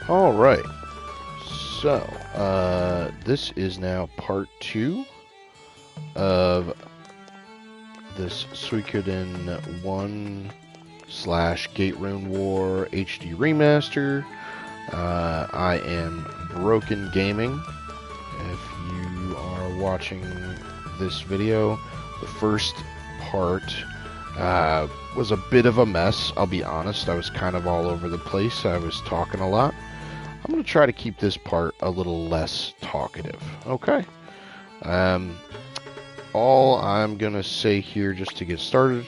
Alright, so, this is now part 2 of this Suikoden 1 / Gate Rune War HD Remaster. I am Broken Gaming. If you are watching this video, the first part was a bit of a mess, I'll be honest. I was kind of all over the place. I was talking a lot. I'm going to try to keep this part a little less talkative, okay? All I'm going to say here just to get started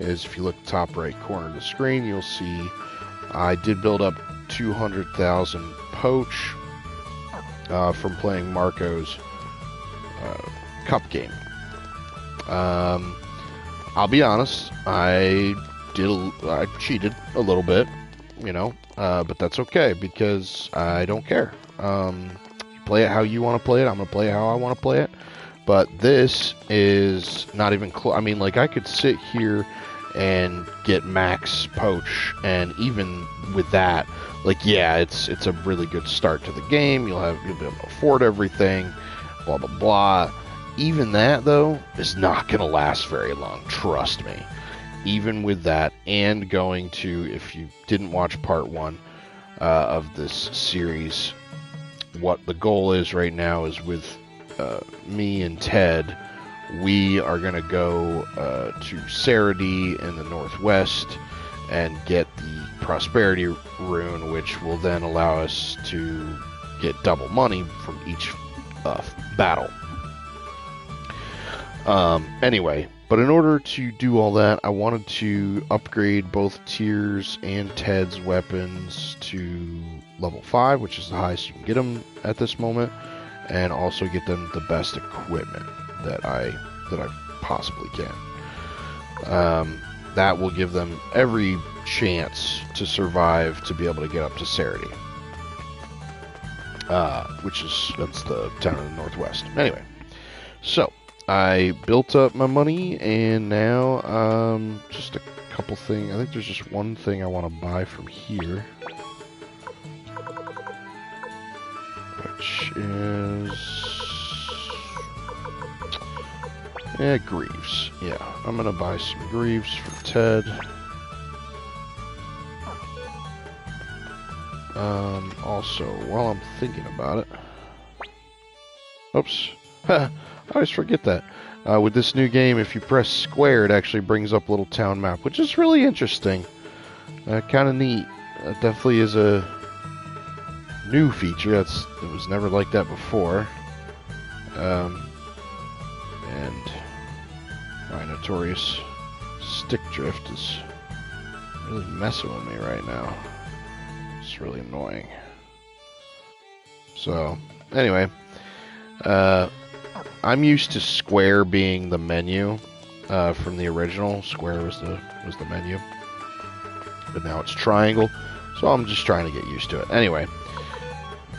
is if you look at the top right corner of the screen, you'll see I did build up 200,000 poach from playing Marco's cup game. I'll be honest, I cheated a little bit, you know, but that's okay because I don't care. You play it how you want to play it. I'm going to play it how I want to play it. But this is not even close. I mean, like, I could sit here and get max poach, and even with that, like, yeah, it's a really good start to the game. You'll be able to afford everything, blah blah blah. Even that, though, is not going to last very long. Trust me. Even with that, and going to, if you didn't watch part 1 of this series, what the goal is right now is with me and Ted, we are going to go to Saradi in the northwest and get the prosperity rune, which will then allow us to get double money from each battle. Anyway, but in order to do all that, I wanted to upgrade both Tears and Ted's weapons to level 5, which is the highest you can get them at this moment, and also get them the best equipment that I possibly can. That will give them every chance to survive to be able to get up to Saradi, that's the town in the northwest. Anyway, so I built up my money, and now just a couple things. I think there's just one thing I want to buy from here, which is greaves. Yeah, I'm gonna buy some greaves for Ted. Also, while I'm thinking about it, oops, I always forget that. With this new game, if you press square, it actually brings up a little town map, which is really interesting. Kind of neat. Definitely is a new feature. It was never like that before. And my notorious stick drift is really messing with me right now. It's really annoying. So, anyway, I'm used to square being the menu from the original. Square was the menu, but now it's triangle. So I'm just trying to get used to it. Anyway,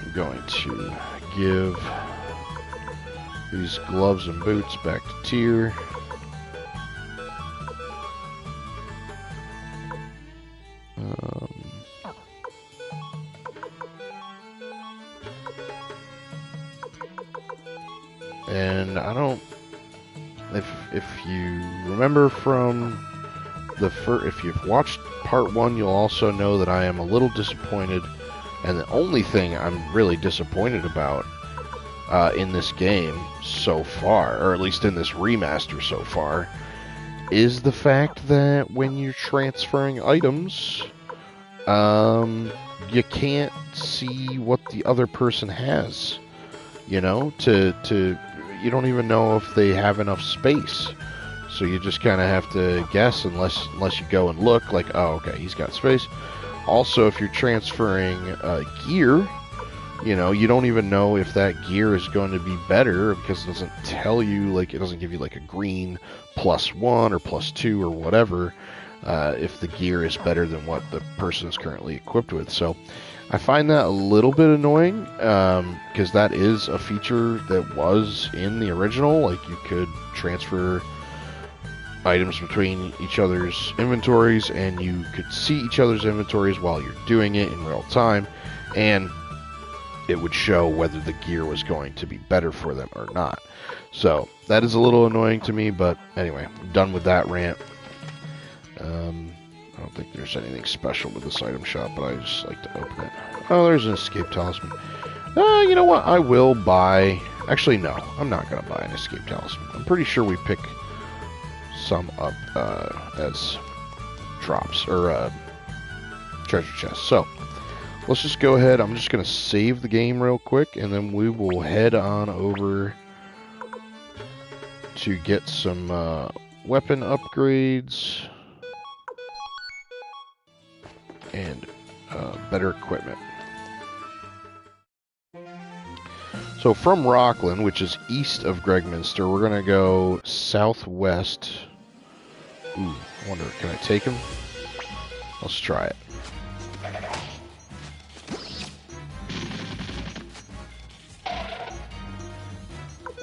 I'm going to give these gloves and boots back to Tyr. And I don't, if you remember from if you've watched part 1, you'll also know that I am a little disappointed, and the only thing I'm really disappointed about in this game so far, or at least in this remaster so far, is the fact that when you're transferring items, you can't see what the other person has. You know, you don't even know if they have enough space. So you just kind of have to guess unless you go and look, like, oh, okay, he's got space. Also, if you're transferring gear, you know, you don't even know if that gear is going to be better because it doesn't tell you, like, it doesn't give you like a green +1 or +2 or whatever if the gear is better than what the person is currently equipped with. So I find that a little bit annoying because that is a feature that was in the original. Like, you could transfer items between each other's inventories, and you could see each other's inventories while you're doing it in real time. and it would show whether the gear was going to be better for them or not. So that is a little annoying to me, but anyway, I'm done with that rant. I don't think there's anything special with this item shop, but I just like to open it. Oh, there's an escape talisman. You know what? I will buy... Actually, no. I'm not going to buy an escape talisman. I'm pretty sure we pick some up as drops, or treasure chests. So, let's just go ahead. I'm just going to save the game real quick, and then we will head on over to get some weapon upgrades and better equipment. So from Rockland, which is east of Gregminster, we're going to go southwest. Ooh, I wonder, can I take him? Let's try it.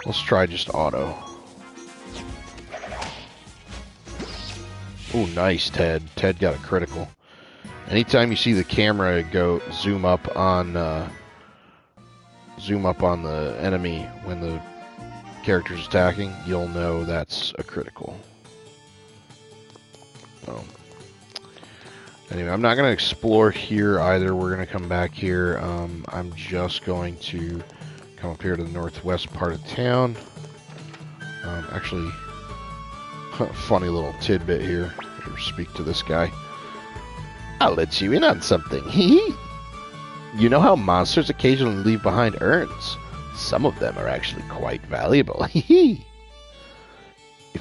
Let's try just auto. Ooh, nice, Ted. Ted got a critical. Anytime you see the camera go zoom up on the enemy when the character's attacking, you'll know that's a critical. Anyway, I'm not going to explore here either. We're going to come back here. I'm just going to come up here to the northwest part of town. Actually, funny little tidbit here. Here, speak to this guy. I'll let you in on something. You know how monsters occasionally leave behind urns? Some of them are actually quite valuable. If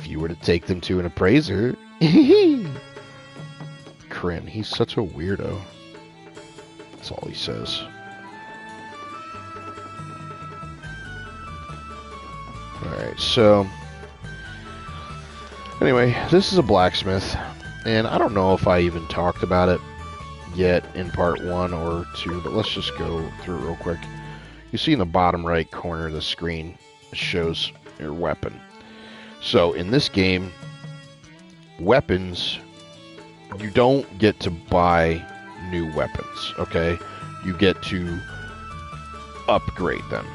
you were to take them to an appraiser... Kryn, he's such a weirdo. That's all he says. Alright, so... Anyway, this is a blacksmith. And I don't know if I even talked about it yet in part 1 or 2, but let's just go through it real quick. You see in the bottom right corner of the screen, it shows your weapon. So in this game, weapons, you don't get to buy new weapons, okay? You get to upgrade them,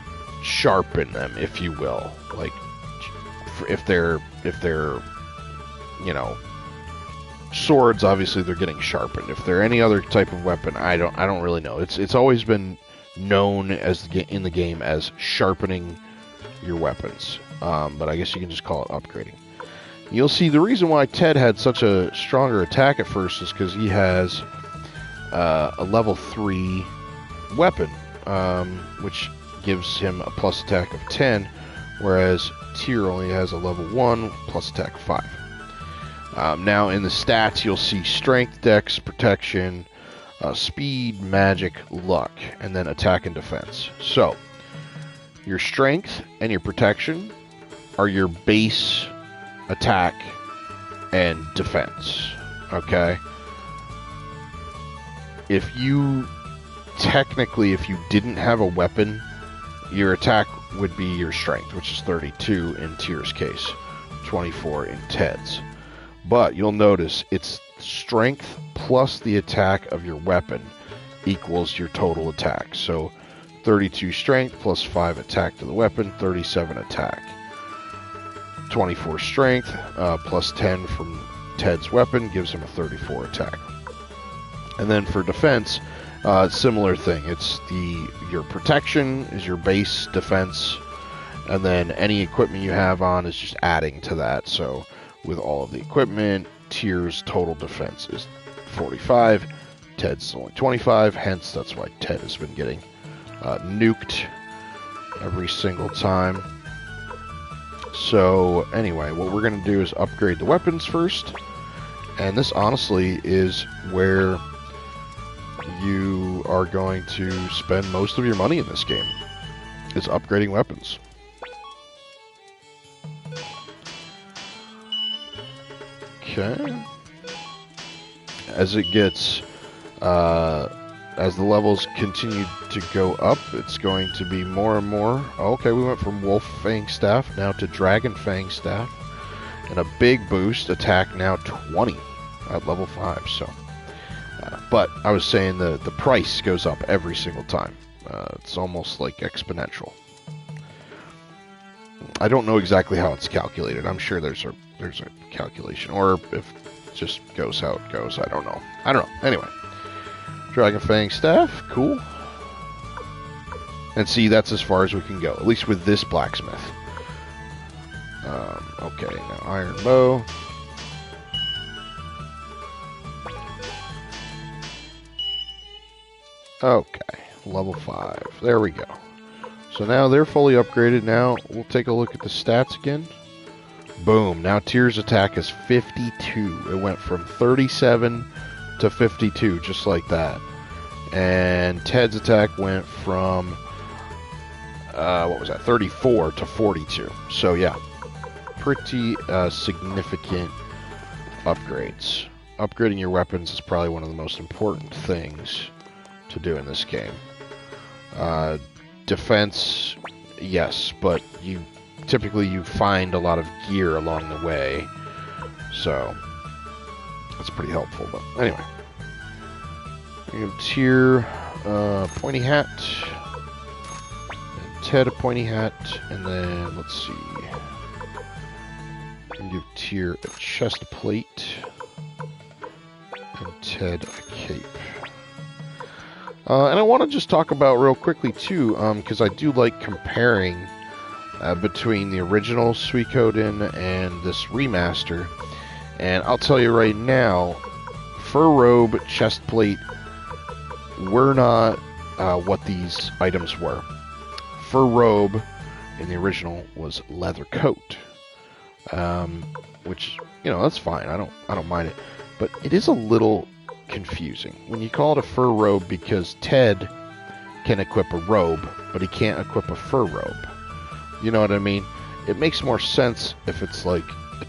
sharpen them, if you will. Like, if they're, you know, swords, obviously they're getting sharpened. If they're any other type of weapon, I don't really know. It's always been known as in the game as sharpening your weapons, but I guess you can just call it upgrading. You'll see the reason why Ted had such a stronger attack at first is because he has a level 3 weapon, which gives him a plus attack of 10, whereas Tyr only has a level 1 plus attack of 5. Now in the stats you'll see strength, dex, protection, speed, magic, luck, and then attack and defense. So your strength and your protection are your base attack and defense, okay? If you didn't have a weapon, your attack would be your strength, which is 32 in Tyr's case, 24 in Ted's. But you'll notice it's strength plus the attack of your weapon equals your total attack. So 32 strength plus 5 attack to the weapon, 37 attack. 24 strength plus 10 from Ted's weapon gives him a 34 attack. And then for defense, similar thing. It's your protection is your base defense, and then any equipment you have on is just adding to that. So with all of the equipment, Tyr's total defense is 45. Ted's only 25. Hence, that's why Ted has been getting nuked every single time. So anyway, what we're going to do is upgrade the weapons first. And this honestly is where you are going to spend most of your money in this game. Is upgrading weapons. Okay. As it gets, as the levels continue to go up, it's going to be more and more. Okay, we went from Wolf Fang Staff now to Dragon Fang Staff. And a big boost, attack now 20 at level 5. So, But I was saying the price goes up every single time. It's almost like exponential. I don't know exactly how it's calculated. I'm sure there's a calculation, or if it just goes how it goes. I don't know. Anyway, Dragon Fang staff, cool. And see, that's as far as we can go, at least with this blacksmith. Okay, now iron bow. Okay, level 5. There we go. So now they're fully upgraded. Now we'll take a look at the stats again. Boom. Now Tyr's attack is 52. It went from 37 to 52, just like that. And Ted's attack went from, what was that, 34 to 42. So yeah, pretty significant upgrades. Upgrading your weapons is probably one of the most important things to do in this game. Defense, yes, but typically you find a lot of gear along the way, so that's pretty helpful. But anyway, you have Tyr, pointy hat, and Ted a pointy hat, and then let's see, you can give Tyr a chest plate, and Ted a cape. And I want to just talk about real quickly, too, because I do like comparing between the original Suikoden and this remaster. And I'll tell you right now, fur robe, chest plate were not what these items were. Fur robe in the original was leather coat, which, you know, that's fine. I don't mind it, but it is a little confusing when you call it a fur robe, because Ted can equip a robe, but he can't equip a fur robe. You know what I mean? It makes more sense if it's like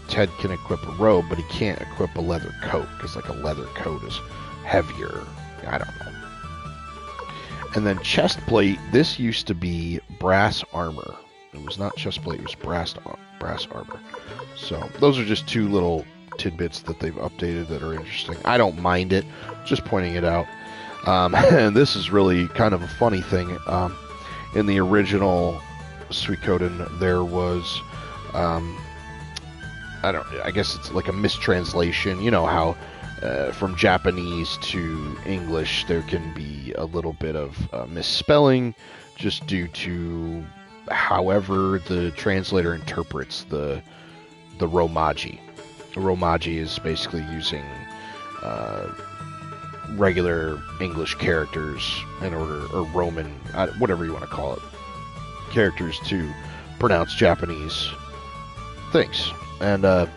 Ted can equip a robe, but he can't equip a leather coat, because like a leather coat is heavier. I don't know. And then chest plate, this used to be brass armor. It was not chest plate, it was brass armor. So those are just two little tidbits that they've updated that are interesting. I don't mind it, just pointing it out. And this is really kind of a funny thing. In the original Suikoden, there was, I guess it's like a mistranslation. You know how from Japanese to English there can be a little bit of misspelling just due to however the translator interprets the Romaji. Romaji is basically using regular English characters in order, or Roman, whatever you want to call it, characters to pronounce Japanese things. And a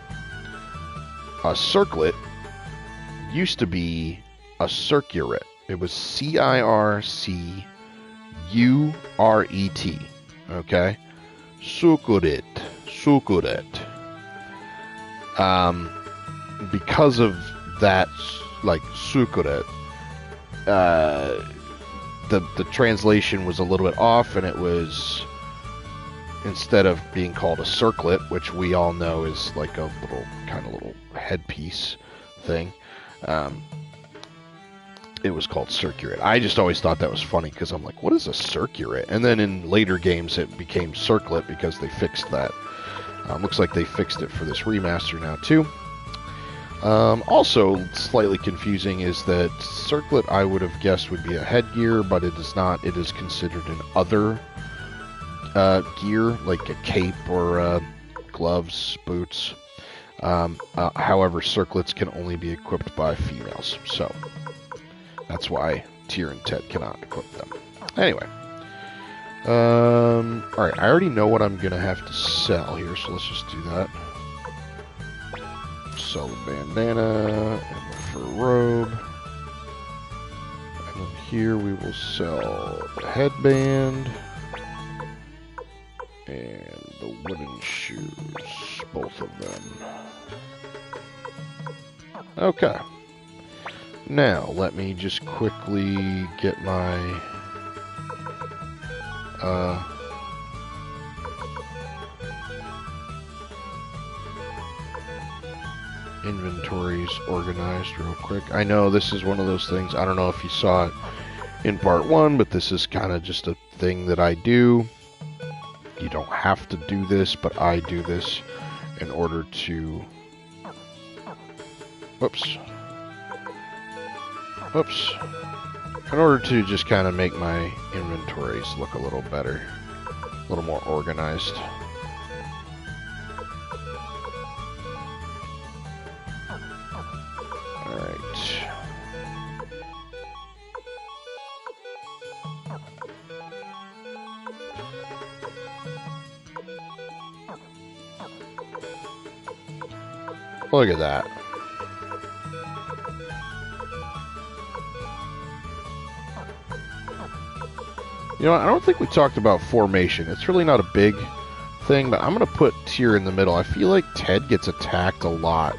circlet used to be a circuret. It was Circuret. Okay? Suikoden. Because of that, like Suikoden, the translation was a little bit off, and it was, instead of being called a circlet, which we all know is like a little headpiece thing, it was called Circuret. I just always thought that was funny, because I'm like, what is a circuret? And then in later games it became circlet because they fixed that. Looks like they fixed it for this remaster now too. Also slightly confusing is that circlet, I would have guessed, would be a headgear, but it is not. It is considered an other gear, like a cape or gloves, boots. However, circlets can only be equipped by females, so that's why Tyr and Ted cannot equip them. Anyway. Alright, I already know what I'm gonna have to sell here, so let's just do that. Sell the bandana and the fur robe. And then here we will sell the headband and the wooden shoes, both of them. Okay. Now, let me just quickly get my inventories organized real quick. I know this is one of those things, I don't know if you saw it in part 1, but this is kind of just a thing that I do. You don't have to do this, but I do this in order to... Whoops. Whoops. In order to just kind of make my inventories look a little better. A little more organized. Alright. Look at that. You know, I don't think we talked about formation. It's really not a big thing, but I'm going to put Tyr in the middle. I feel like Ted gets attacked a lot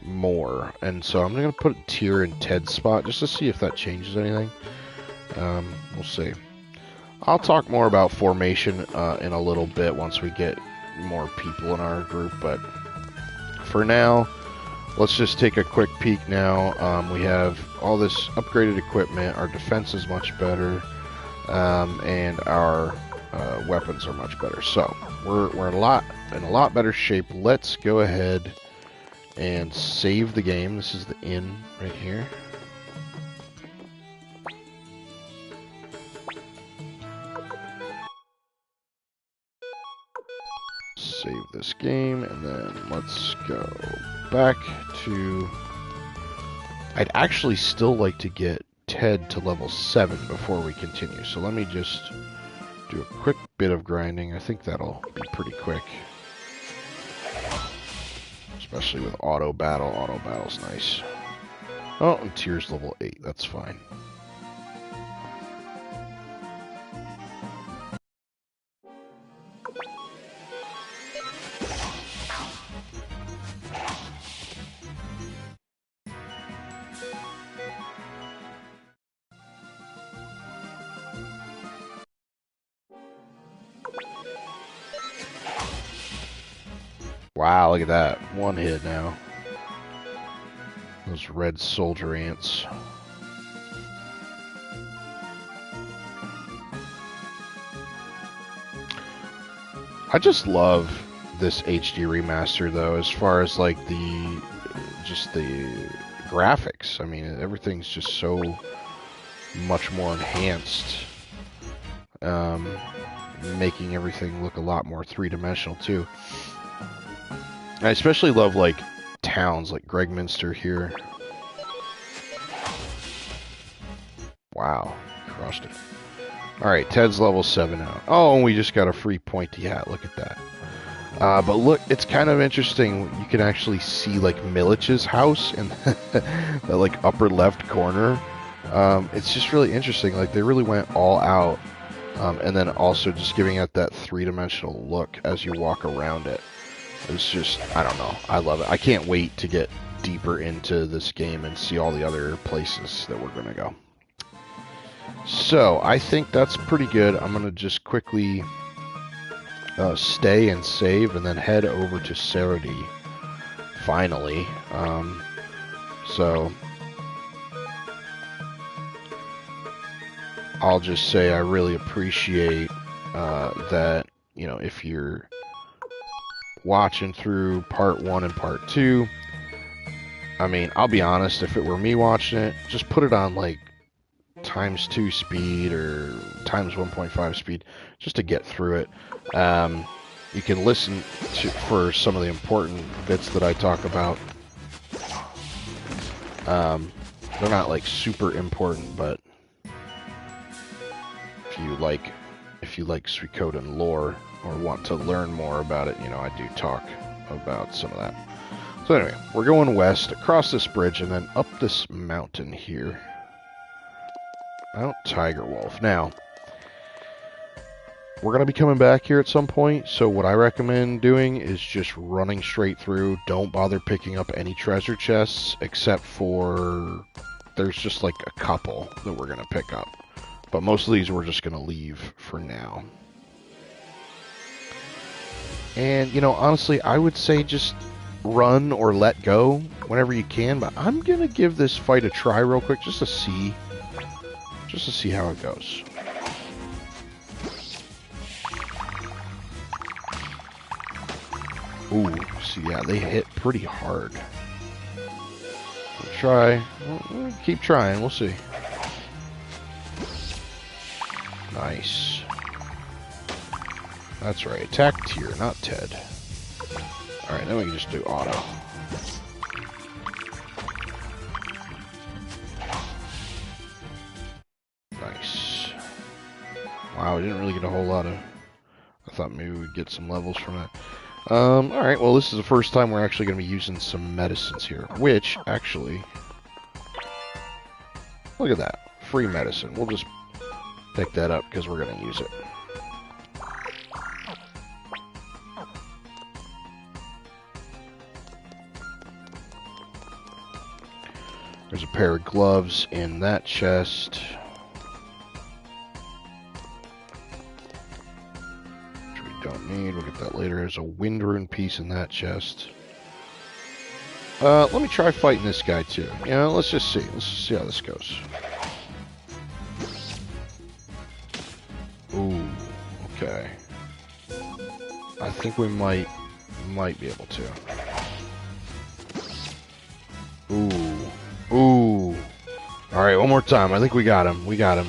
more, and so I'm going to put Tyr in Ted's spot just to see if that changes anything. We'll see. I'll talk more about formation in a little bit once we get more people in our group, but for now, let's just take a quick peek now. We have all this upgraded equipment. Our defense is much better, and our weapons are much better. So we're in a lot better shape. Let's go ahead and save the game. This is the inn right here. Save this game, and then let's go back to... I'd actually still like to get Ted to level 7 before we continue. So let me just do a quick bit of grinding. I think that'll be pretty quick. Especially with auto battle. Auto battle's nice. Oh, and Tyr's level 8. That's fine. Wow, look at that. One hit now. Those red soldier ants. I just love this HD remaster, though, as far as like the graphics. I mean, everything's just so much more enhanced, making everything look a lot more three-dimensional too. I especially love like towns like Gregminster here. Wow, crushed it. Alright, Ted's level 7 now. Oh, and we just got a free pointy hat. Look at that. But look, it's kind of interesting. You can actually see like Milich's house in the like upper left corner. It's just really interesting. Like they really went all out, and then also just giving it that three-dimensional look as you walk around it. It's just, I don't know. I love it. I can't wait to get deeper into this game and see all the other places that we're going to go. So, I think that's pretty good. I'm going to just quickly stay and save and then head over to Saradi, finally. So, I'll just say I really appreciate that, you know, if you're watching through part 1 and part 2. I mean, I'll be honest, if it were me watching it, just put it on like ×2 speed or ×1.5 speed just to get through it. You can listen for some of the important bits that I talk about. They're not like super important, but if you like Suikoden lore or want to learn more about it, you know, I do talk about some of that. So anyway, we're going west, across this bridge, and then up this mountain here. Mount Tiger Wolf. Now, we're going to be coming back here at some point, so what I recommend doing is just running straight through. Don't bother picking up any treasure chests, except for there's just like a couple that we're going to pick up. But most of these we're just going to leave for now. And, you know, honestly, I would say just run or let go whenever you can, but I'm gonna give this fight a try real quick just to see how it goes. Ooh, see, yeah, they hit pretty hard. We'll try. We'll keep trying. We'll see. Nice. That's right. Attack tier, not Ted. Alright, then we can just do auto. Nice. Wow, we didn't really get a whole lot of... I thought maybe we'd get some levels from that. Alright, well, this is the first time we're actually going to be using some medicines here, which, actually... Look at that. Free medicine. We'll just pick that up because we're going to use it. There's a pair of gloves in that chest. Which we don't need. We'll get that later. There's a wind rune piece in that chest. Let me try fighting this guy too. You know, let's just see. Let's just see how this goes. Ooh, okay. I think we might be able to. Ooh. Ooh. Alright, one more time. I think we got him. We got him.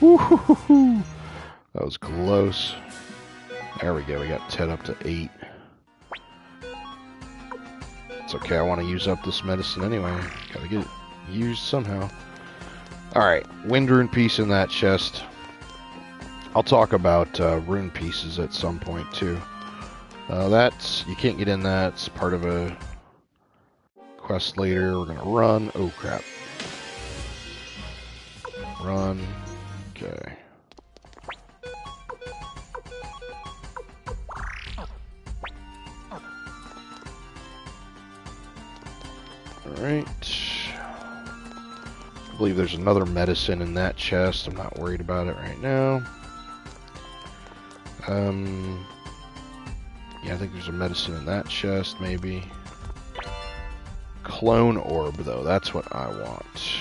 Woo-hoo-hoo-hoo. That was close. There we go. We got Ted up to 8. It's okay. I want to use up this medicine anyway. Gotta get it used somehow. Alright. Wind rune piece in that chest. I'll talk about rune pieces at some point too. That's... You can't get in that. It's part of a... quest later. We're gonna run. Oh crap. Run. Okay. Alright. I believe there's another medicine in that chest. I'm not worried about it right now. Yeah, I think there's a medicine in that chest, maybe. Clone orb, though. That's what I want.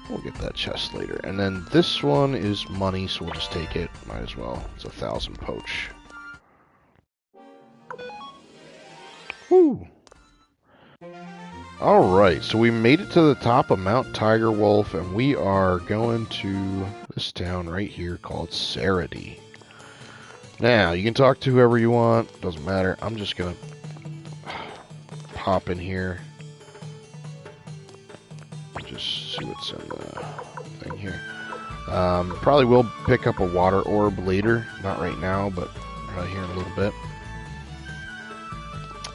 We'll get that chest later. And then this one is money, so we'll just take it. Might as well. It's 1,000 poach. Woo! Alright, so we made it to the top of Mount Tiger Wolf, and we are going to this town right here called Saradi. Now, you can talk to whoever you want. Doesn't matter. I'm just going to pop in here. Just see what's in the thing here. Probably will pick up a water orb later. Not right now, but probably here in a little bit.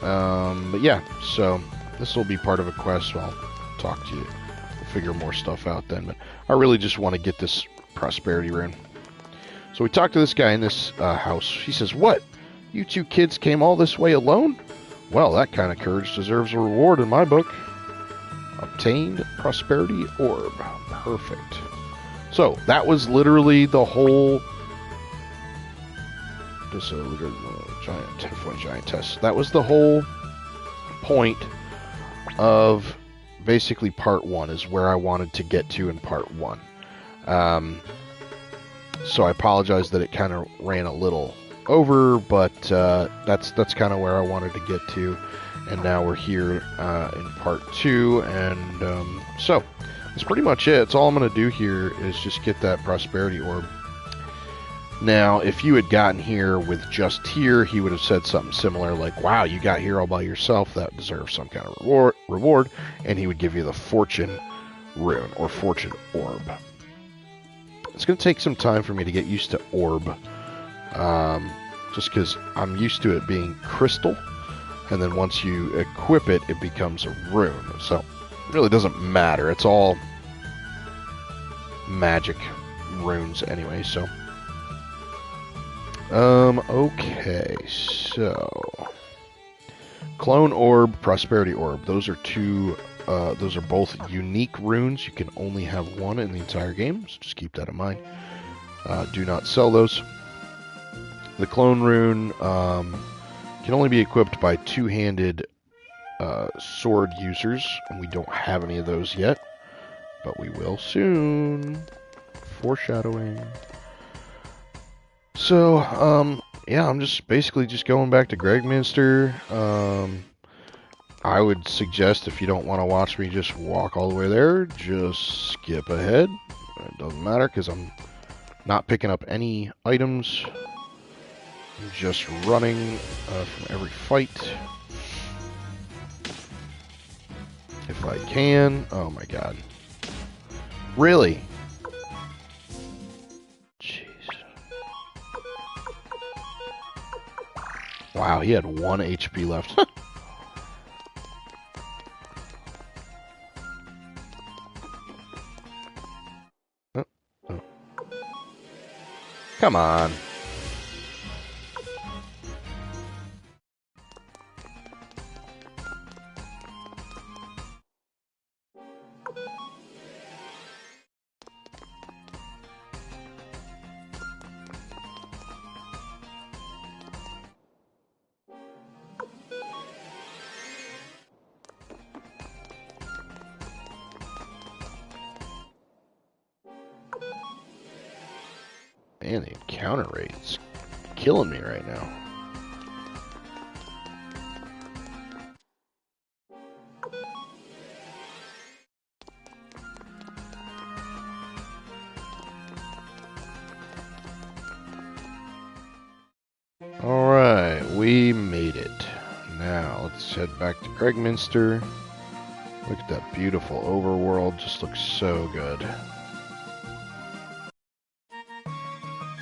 But yeah, so this will be part of a quest, so I'll talk to you. We'll figure more stuff out then. But I really just want to get this prosperity rune. So we talked to this guy in this house. He says, "What? You two kids came all this way alone? Well, that kind of courage deserves a reward in my book." Obtained prosperity orb. Perfect. So that was literally the whole. This giant 10-point giant test. That was the whole point of basically part 1. Is where I wanted to get to in part 1. So I apologize that it kind of ran a little over, but that's kind of where I wanted to get to. And now we're here in part 2, and so that's pretty much it. That's all I'm going to do here is just get that prosperity orb. Now, if you had gotten here with just tier, he would have said something similar like, "Wow, you got here all by yourself. That deserves some kind of reward," and he would give you the fortune rune or fortune orb. It's going to take some time for me to get used to orb, just because I'm used to it being crystal. And then once you equip it, it becomes a rune. So it really doesn't matter. It's all magic runes anyway. So, okay. So, clone orb, prosperity orb. Those are two. Those are both unique runes. You can only have one in the entire game. So just keep that in mind. Do not sell those. The clone rune can only be equipped by two-handed sword users, and we don't have any of those yet, but we will soon. Foreshadowing. So, yeah, I'm just basically just going back to Remaster. I would suggest if you don't want to watch me just walk all the way there, just skip ahead. It doesn't matter because I'm not picking up any items. I'm just running from every fight. If I can. Oh my god. Really? Jeez. Wow, he had 1 HP left. Oh, oh. Come on. Man, the encounter rate's killing me right now. Alright, we made it. Now, let's head back to Remaster. Look at that beautiful overworld, just looks so good.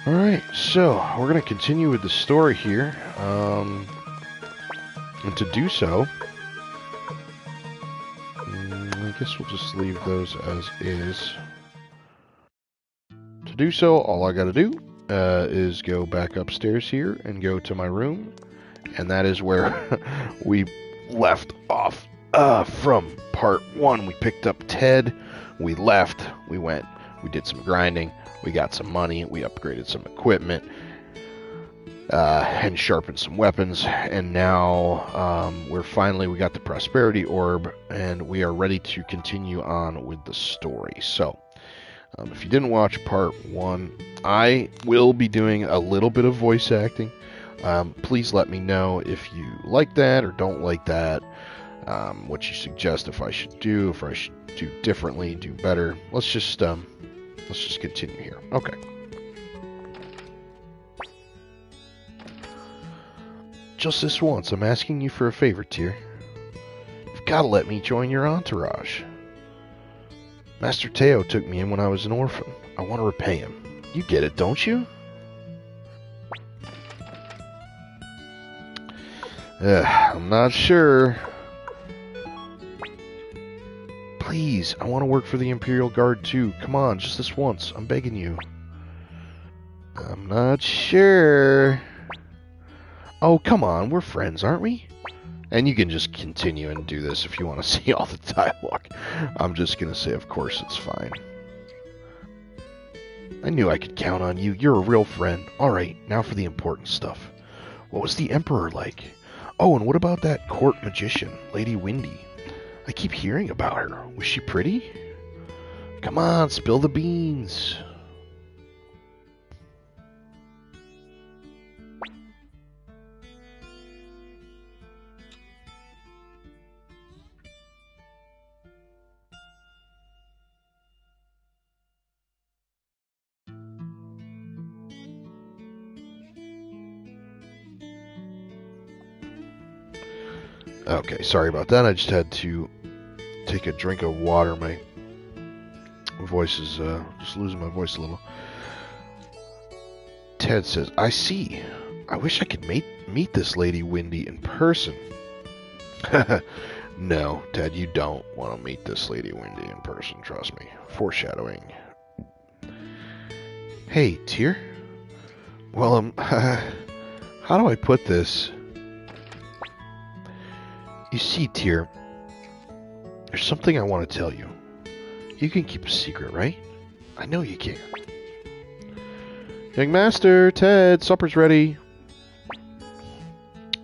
Alright, so we're going to continue with the story here. And to do so, I guess we'll just leave those as is. To do so, all I got to do is go back upstairs here and go to my room. And that is where we left off from part 1. We picked up Ted, we left, we went, we did some grinding, we got some money, we upgraded some equipment, and sharpened some weapons, and now we got the Prosperity Orb, and we are ready to continue on with the story. So, if you didn't watch part 1, I will be doing a little bit of voice acting. Please let me know if you like that or don't like that, what you suggest if I should do, if I should do differently, do better. Let's just continue here. Okay. Just this once, I'm asking you for a favor, Tyr. You've got to let me join your entourage. Master Teo took me in when I was an orphan. I want to repay him. You get it, don't you? I'm not sure. Please, I want to work for the Imperial Guard too. Come on, just this once. I'm begging you. I'm not sure. Oh, come on. We're friends, aren't we? And you can just continue and do this if you want to see all the dialogue. I'm just going to say, of course, it's fine. I knew I could count on you. You're a real friend. Alright, now for the important stuff. What was the Emperor like? Oh, and what about that court magician, Lady Windy? I keep hearing about her. Was she pretty? Come on, spill the beans. Okay, sorry about that. I just had to take a drink of water. My voice is just losing my voice a little. Ted says, I see. I wish I could meet this Lady Windy in person. No, Ted, you don't want to meet this Lady Windy in person, trust me. Foreshadowing. Hey, Tyr? Well, how do I put this? You see, Tyr, there's something I want to tell you. You can keep a secret, right? I know you can. Young Master, Ted, supper's ready.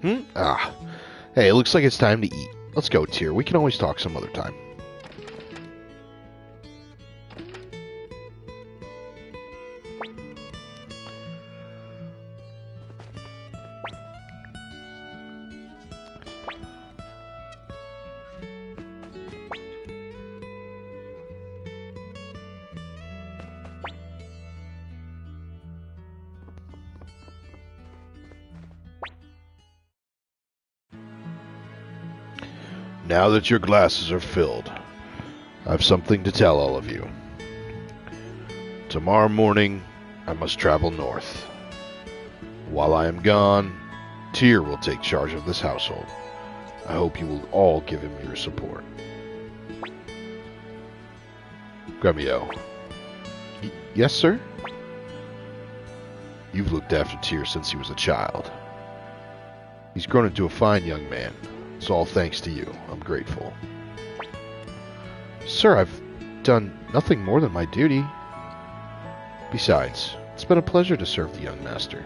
Hmm? Ah. Hey, it looks like it's time to eat. Let's go, Tyr. We can always talk some other time. Now that your glasses are filled, I have something to tell all of you. Tomorrow morning, I must travel north. While I am gone, Tyr will take charge of this household. I hope you will all give him your support. Gremio. Yes, sir? You've looked after Tyr since he was a child. He's grown into a fine young man. It's all thanks to you. I'm grateful. Sir, I've done nothing more than my duty. Besides, it's been a pleasure to serve the young master.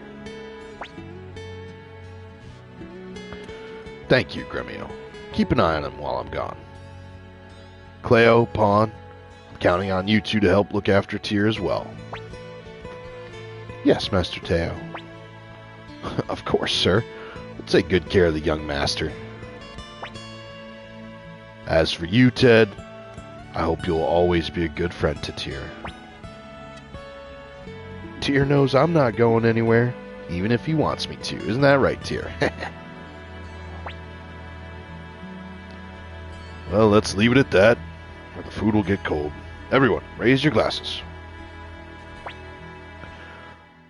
Thank you, Gremio. Keep an eye on him while I'm gone. Cleo, Pawn, I'm counting on you two to help look after Tyr as well. Yes, Master Teo. Of course, sir. We'll take good care of the young master. As for you, Ted, I hope you'll always be a good friend to Tyr. Tyr knows I'm not going anywhere, even if he wants me to. Isn't that right, Tyr? Well, let's leave it at that, or the food will get cold. Everyone, raise your glasses.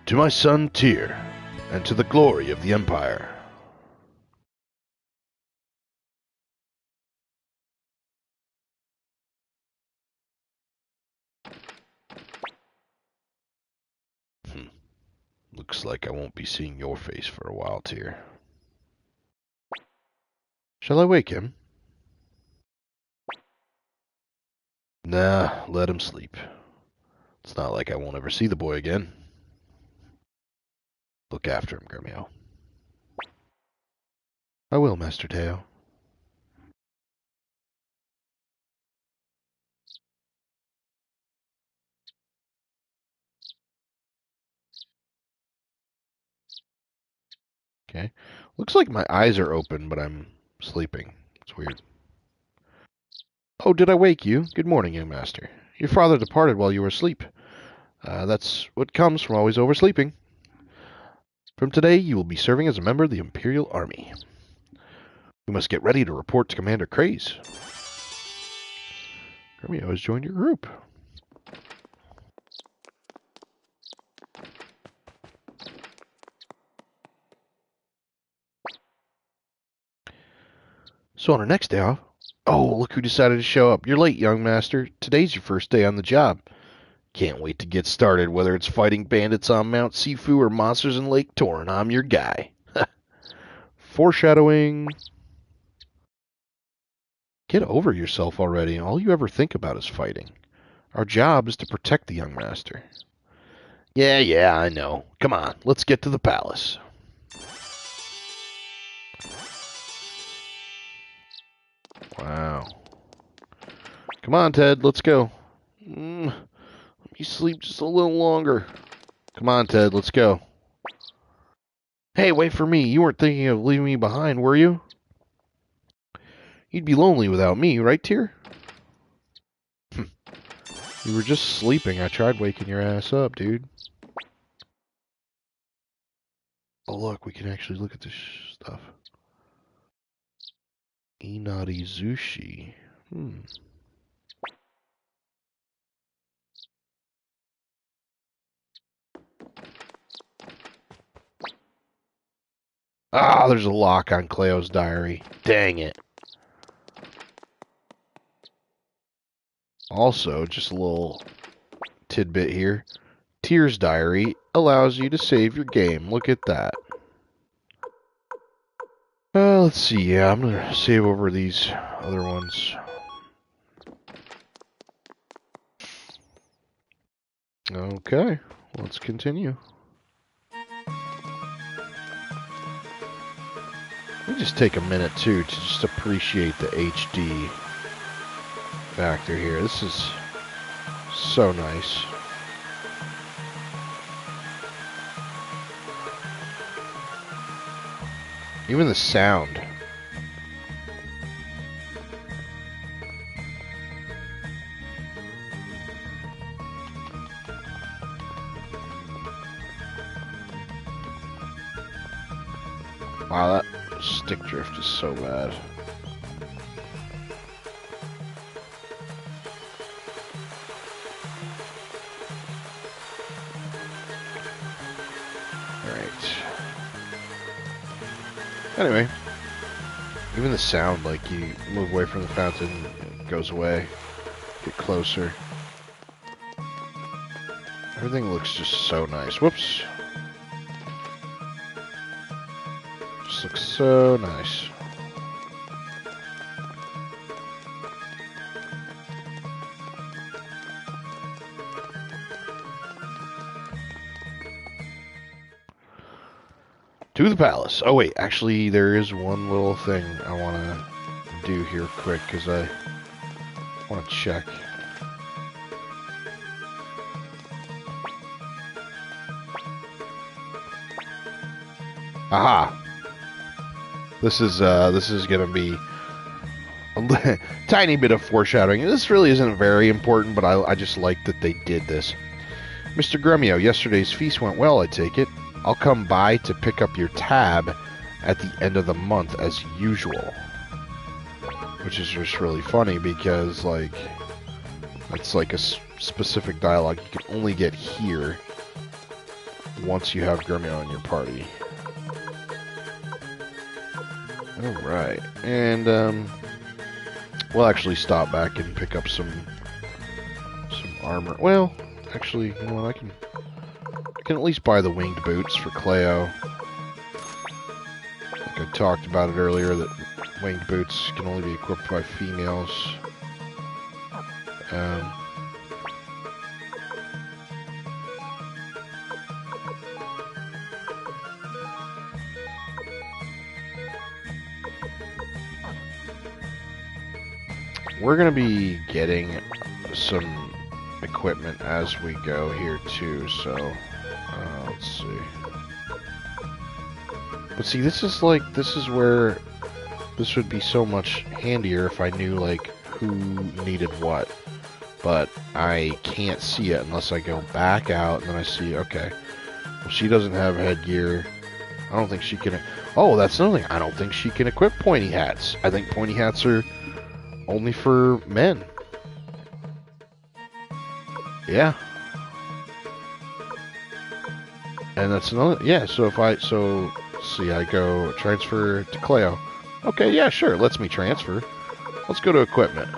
To my son Tyr, and to the glory of the Empire. Looks like I won't be seeing your face for a while, Tyr. Shall I wake him? Nah, let him sleep. It's not like I won't ever see the boy again. Look after him, Gremio. I will, Master Teo. Okay. Looks like my eyes are open, but I'm sleeping. It's weird. Oh, did I wake you? Good morning, young master. Your father departed while you were asleep. That's what comes from always oversleeping. From today, you will be serving as a member of the Imperial Army. We must get ready to report to Commander Craze. Gremio has joined your group. So on our next day off... Oh, look who decided to show up. You're late, young master. Today's your first day on the job. Can't wait to get started, whether it's fighting bandits on Mount Sifu or monsters in Lake Torrent. I'm your guy. Foreshadowing. Get over yourself already. All you ever think about is fighting. Our job is to protect the young master. Yeah, I know. Come on, let's get to the palace. Wow. Come on, Ted, let's go. Let me sleep just a little longer. Come on, Ted, let's go. Hey, wait for me. You weren't thinking of leaving me behind, were you? You'd be lonely without me, right, Tyr? You were just sleeping. I tried waking your ass up, dude. Oh, look, we can actually look at this stuff. Inari Zushi. Ah, there's a lock on Cleo's diary. Dang it. Also, just a little tidbit here. Tyr's diary allows you to save your game. Look at that. Let's see. Yeah, I'm going to save over these other ones. Okay, let's continue. me just take a minute, too, to just appreciate the HD factor here. This is so nice. Even the sound. Wow, that stick drift is so bad. Alright. Anyway, even the sound, like you move away from the fountain, it goes away, get closer. Everything looks just so nice. Whoops. Just looks so nice. To the palace. Oh wait, actually there is one little thing I want to do here quick, because I want to check. Aha! This is gonna be a tiny bit of foreshadowing. This really isn't very important, but I just like that they did this. Mr. Grumio, yesterday's feast went well, I take it. I'll come by to pick up your tab at the end of the month as usual. Which is just really funny because, like, it's like a specific dialogue you can only get here once you have Grumio in your party. Alright, and we'll actually stop back and pick up some armor. Well, actually, you know what, I can at least buy the winged boots for Cleo. Like I talked about it earlier, that winged boots can only be equipped by females. We're going to be getting some equipment as we go here too, so let's see. But see, this is where this would be so much handier if I knew, like, who needed what. But I can't see it unless I go back out and then I see, okay, well, she doesn't have headgear. I don't think she can... Oh, that's another thing. I don't think she can equip pointy hats. I think pointy hats are only for men. Yeah. And that's another... Yeah, so if I... So, see, I go transfer to Cleo. Okay, yeah, sure. Lets me transfer. Let's go to equipment.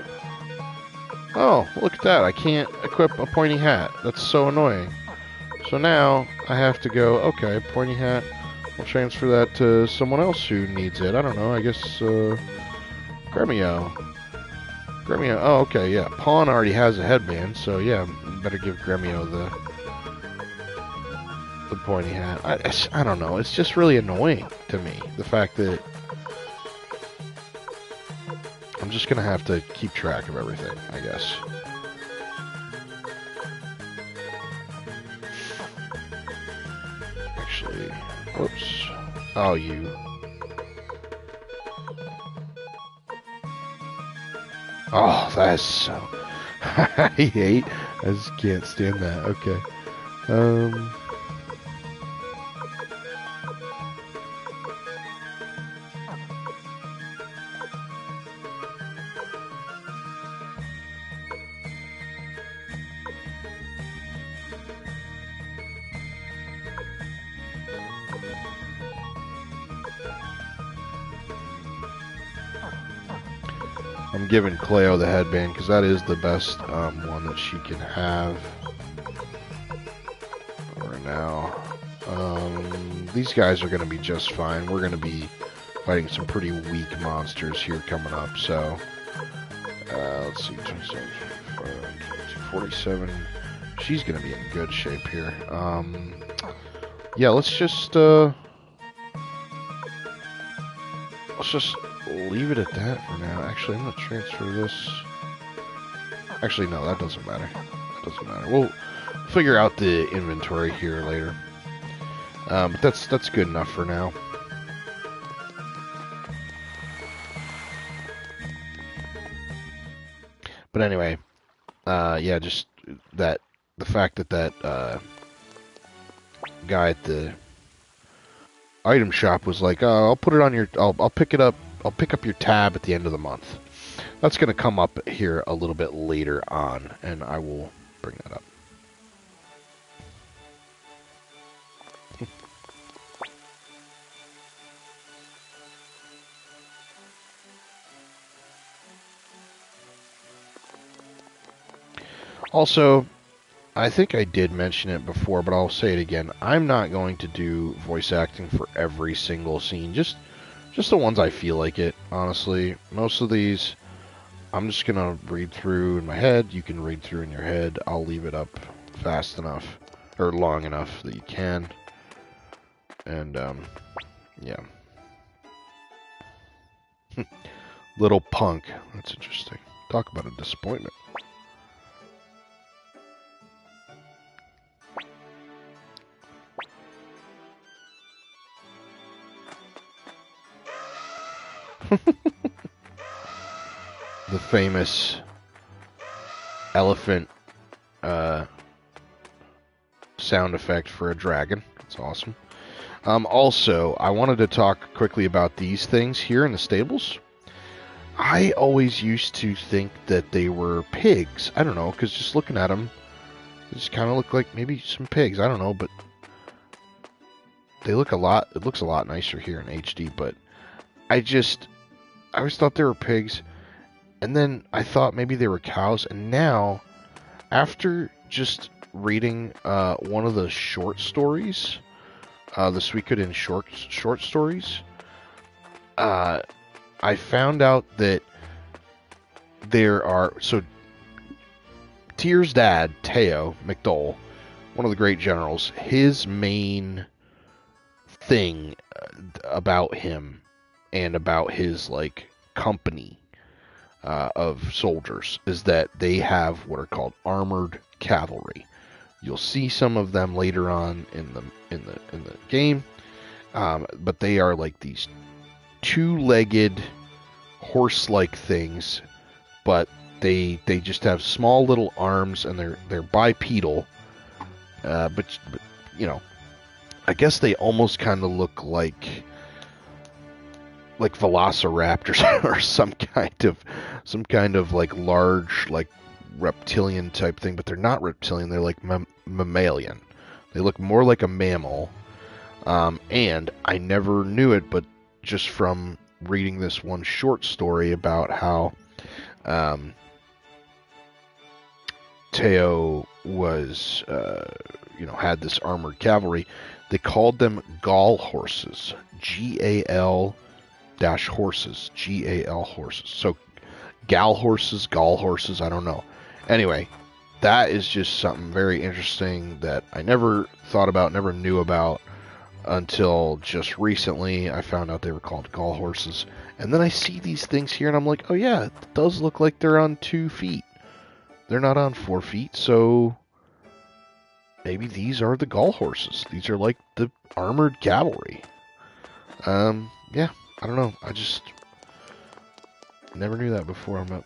Oh, look at that. I can't equip a pointy hat. That's so annoying. So now I have to go, okay, pointy hat. We'll transfer that to someone else who needs it. I don't know. I guess, Gremio. Gremio. Oh, okay, yeah. Pawn already has a headband, so yeah, better give Gremio the pointy hat. I don't know. It's just really annoying to me, the fact that I'm just gonna have to keep track of everything, I guess. Actually, whoops. Oh, you. Oh, that's so... I hate... I just can't stand that. Okay. I'm giving Cleo the headband because that is the best one that she can have right now. These guys are going to be just fine. We're going to be fighting some pretty weak monsters here coming up. So, let's see, 27, 47. She's going to be in good shape here. Yeah, let's just... let's just leave it at that for now. Actually, I'm going to transfer this. Actually, no, that doesn't matter. That doesn't matter. We'll figure out the inventory here later. But that's good enough for now. But anyway, yeah, just the fact that guy at the item shop was like, "Oh, I'll put it on your, I'll pick it up, I'll pick up your tab at the end of the month." That's going to come up here a little bit later on, and I will bring that up. Also, I think I did mention it before, but I'll say it again. I'm not going to do voice acting for every single scene. Just the ones I feel like it, honestly. Most of these, I'm just going to read through in my head. You can read through in your head. I'll leave it up fast enough, or long enough that you can. And, yeah. Little punk. That's interesting. Talk about a disappointment. The famous elephant sound effect for a dragon. That's awesome. Also, I wanted to talk quickly about these things here in the stables. I always used to think that they were pigs. I don't know, because just looking at them, they just kind of look like maybe some pigs. I don't know, but they look a lot. It looks a lot nicer here in HD. But I always thought they were pigs, and then I thought maybe they were cows. And now, after just reading one of the short stories, the Suikoden short stories, I found out that there are Tyr's dad, Teo McDowell, one of the great generals, his main thing about him and about his like company of soldiers is that they have what are called armored cavalry. You'll see some of them later on in the game, but they are like these two-legged horse-like things, but they just have small little arms and they're bipedal. But you know, I guess they almost kind of look like velociraptors or some kind of like large like reptilian type thing, but they're not reptilian. They're like mammalian. They look more like a mammal. And I never knew it, but just from reading this one short story about how Teo was, had this armored cavalry. They called them Gaul horses. Gal dash horses. Gal horses. So Gal horses, Gaul horses, I don't know. Anyway, that is just something very interesting that I never thought about, never knew about until just recently. I found out they were called Gaul horses. And then I see these things here and I'm like, oh yeah, it does look like they're on 2 feet. They're not on 4 feet, so maybe these are the Gaul horses. These are like the armored cavalry. Yeah, I don't know. I just never knew that before. I'm up.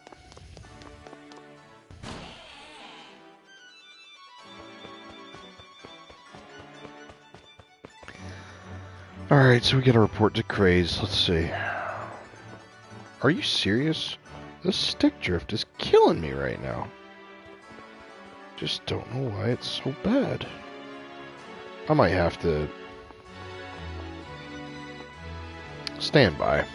Alright, so we get a report to Craze. Let's see. Are you serious? This stick drift is killing me right now. Just don't know why it's so bad. I might have to stand by.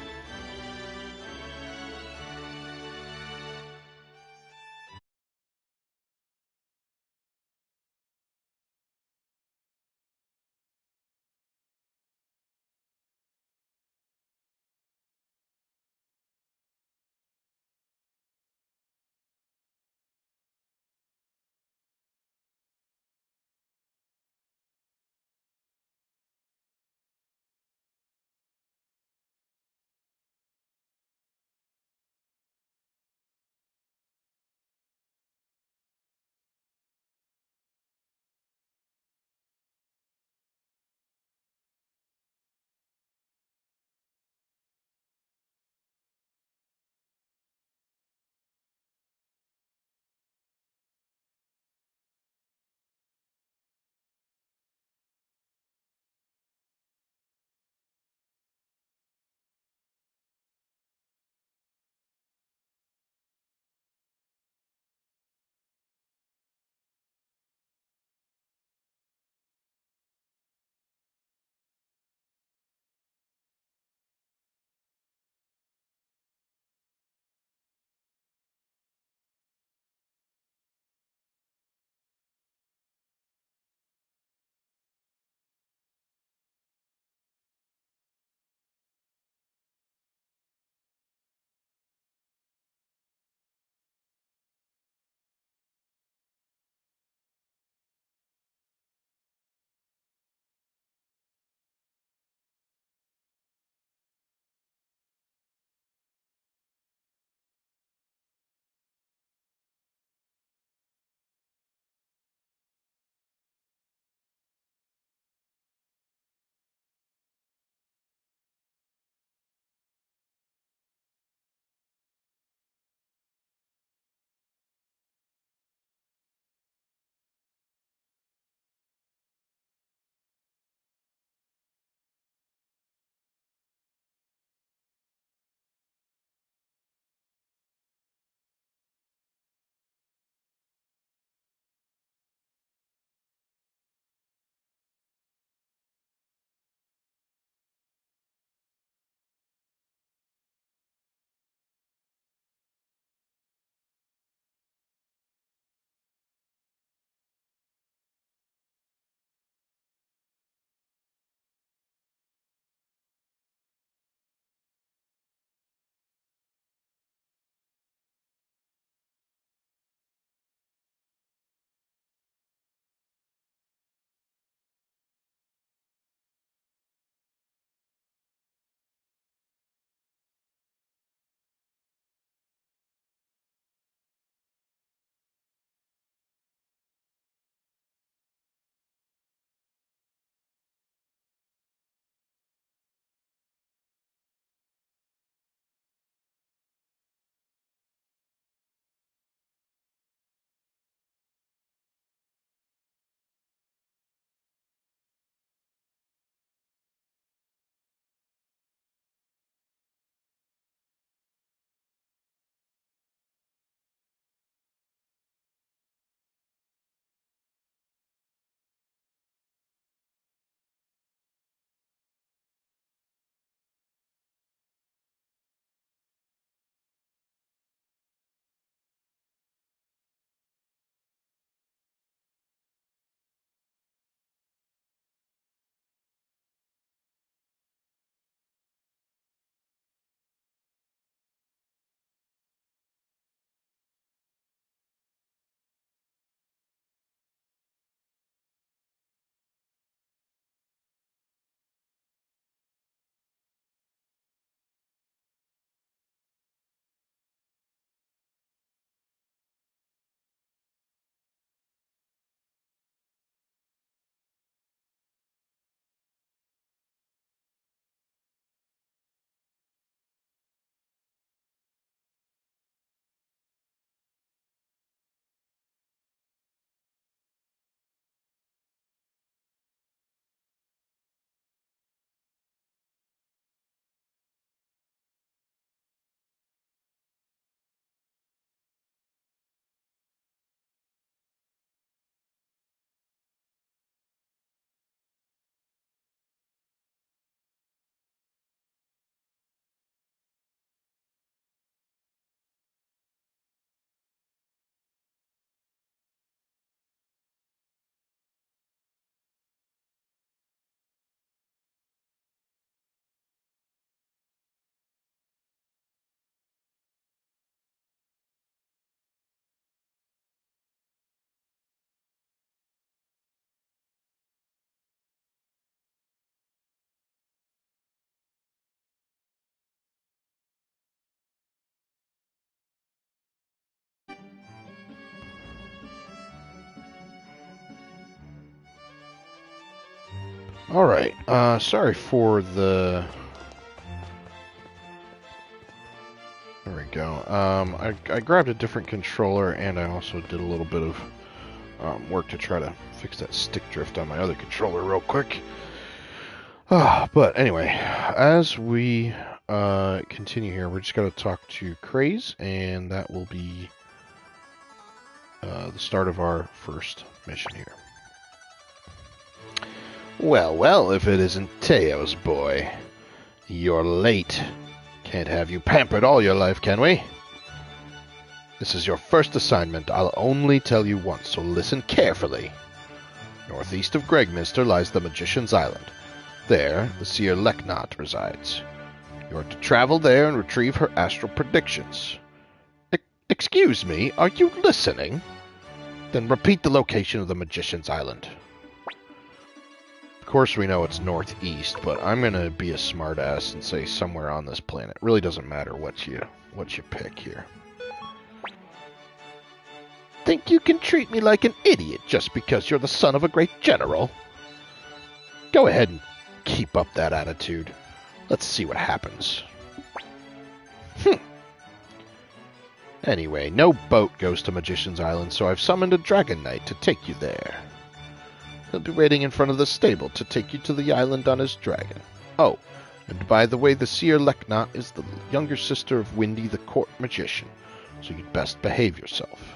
Alright, sorry for the... There we go. I grabbed a different controller, and I also did a little bit of work to try to fix that stick drift on my other controller real quick. But anyway, as we continue here, we're just going to talk to Craze, and that will be the start of our first mission here. Well, well, if it isn't Teo's boy. You're late. Can't have you pampered all your life, can we? This is your first assignment. I'll only tell you once, so listen carefully. Northeast of Gregminster lies the Magician's Island. There, the seer Leknot resides. You are to travel there and retrieve her astral predictions. Excuse me, are you listening? Then repeat the location of the Magician's Island. Of course we know it's northeast, but I'm gonna be a smartass and say somewhere on this planet. It really doesn't matter what you pick here. Think you can treat me like an idiot just because you're the son of a great general? Go ahead and keep up that attitude. Let's see what happens. Anyway, no boat goes to Magician's Island, so I've summoned a Dragon Knight to take you there. He'll be waiting in front of the stable to take you to the island on his dragon. Oh, and by the way, the seer Leknot is the younger sister of Windy the court magician, so you'd best behave yourself.